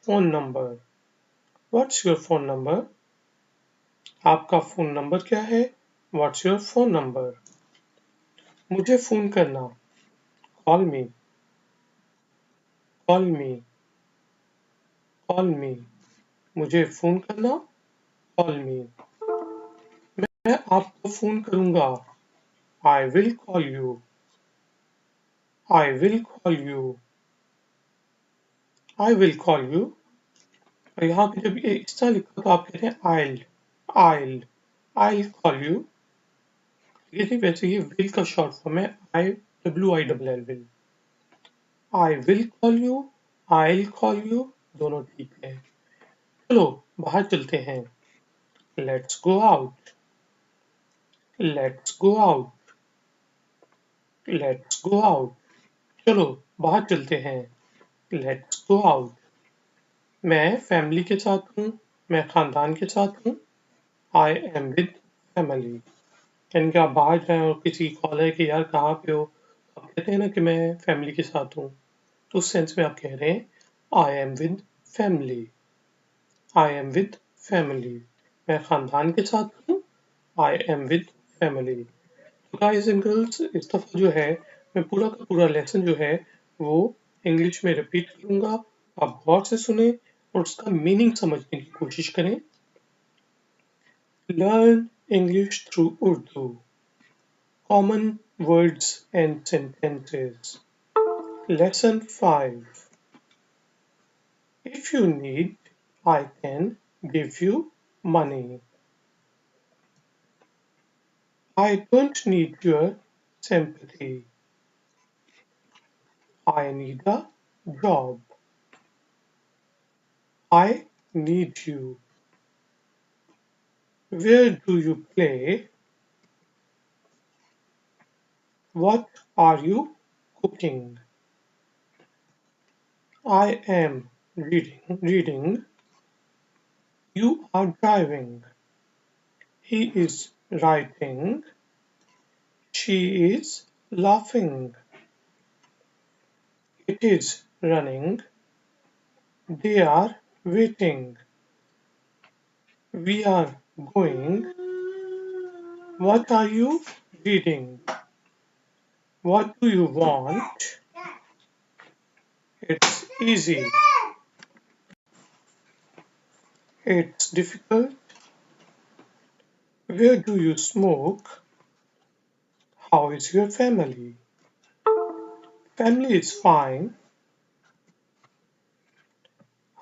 phone number? What's your phone number? आपका phone number क्या है? What's your phone number? मुझे फोन करना. Call me. Call me. Call me. मुझे phone करना. Call me. मैं आपको फोन करूंगा. I will call you. I will call you. I will call you. और यहाँ पे जब ये इस तरह लिखा तो आप कहते हैं I'll call you. लेकिन वैसे ये will का शॉर्ट फॉर्म है WILL will. I will call you, I'll call you, दोनों ठीक है. चलो बाहर चलते हैं. Let's go out. Let's go out. Let's go out. चलो बाहर चलते हैं. Let's go out. मैं फैमिली के साथ हूँ. मैं खानदान के साथ हूँ. I am with family. यानी कि आप बाहर जाएं और किसी की कॉल है कि यार कहाँ पे हो, आप कहते हैं ना कि मैं फैमिली के साथ हूँ, तो उस सेंस में आप कह रहे हैं I am with family. I am with family. मैं खानदान के साथ हूँ. I am with family. तो गाइस एंड गर्ल्स, इस दफा जो है मैं पूरा का पूरा लेसन जो है वो इंग्लिश में रिपीट करूंगा. आप गौर से सुने और उसका मीनिंग समझने की कोशिश करें. Learn English through Urdu. Common words and sentences. Lesson 5. If you need, I can give you money. I don't need your sympathy. I need a job. I need you. Where do you play? What are you cooking? I am reading. You are driving. He is writing. She is laughing. It is running. They are waiting. We are going. What are you reading? What do you want? It's easy. It's difficult. Where do you smoke? How is your family? Family is fine.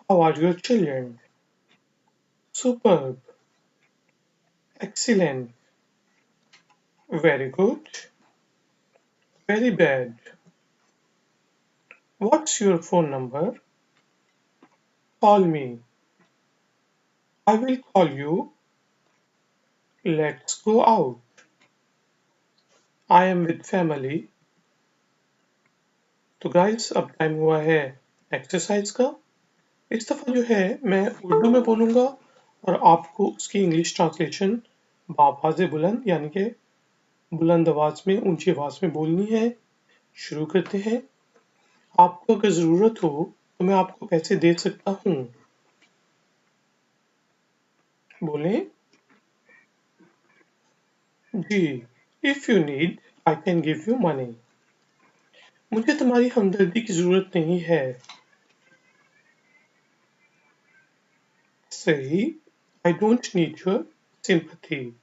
How are your children? Superb. Excellent. Very good. Very bad. What's your phone number? Call me. I will call you. Let's go out. I am with family. तो guys अब time हुआ है exercise का. इस दफा जो है मैं उर्दू में बोलूंगा और आपको उसकी इंग्लिश ट्रांसलेशन बावाज़ बुलंद यानी कि बुलंद आवाज में, ऊंची आवाज में बोलनी है. शुरू करते हैं. आपको अगर जरूरत हो तो मैं आपको पैसे दे सकता हूँ. बोलें जी. If you need I can give you money. मुझे तुम्हारी हमदर्दी की जरूरत नहीं है. सही. I don't need your sympathy.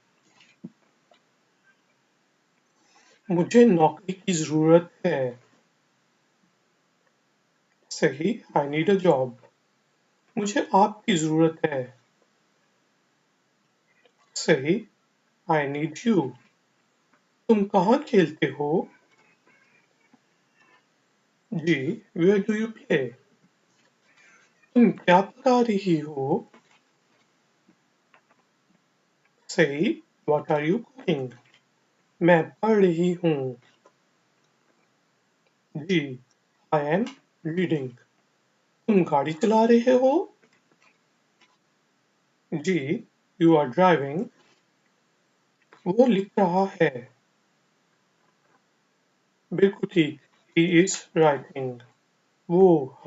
मुझे नौकरी की जरूरत है. सही. I need a job. मुझे आपकी जरूरत है. सही. I need you. तुम कहाँ खेलते हो? जी. Where do you play? तुम क्या पका रही हो? सही. What are you cooking? मैं पढ़ रही हूँ. जी. I am reading. तुम गाड़ी चला रहे हो? जी. You are driving. वो लिख रहा है. बिल्कुल ठीक. He is writing. वो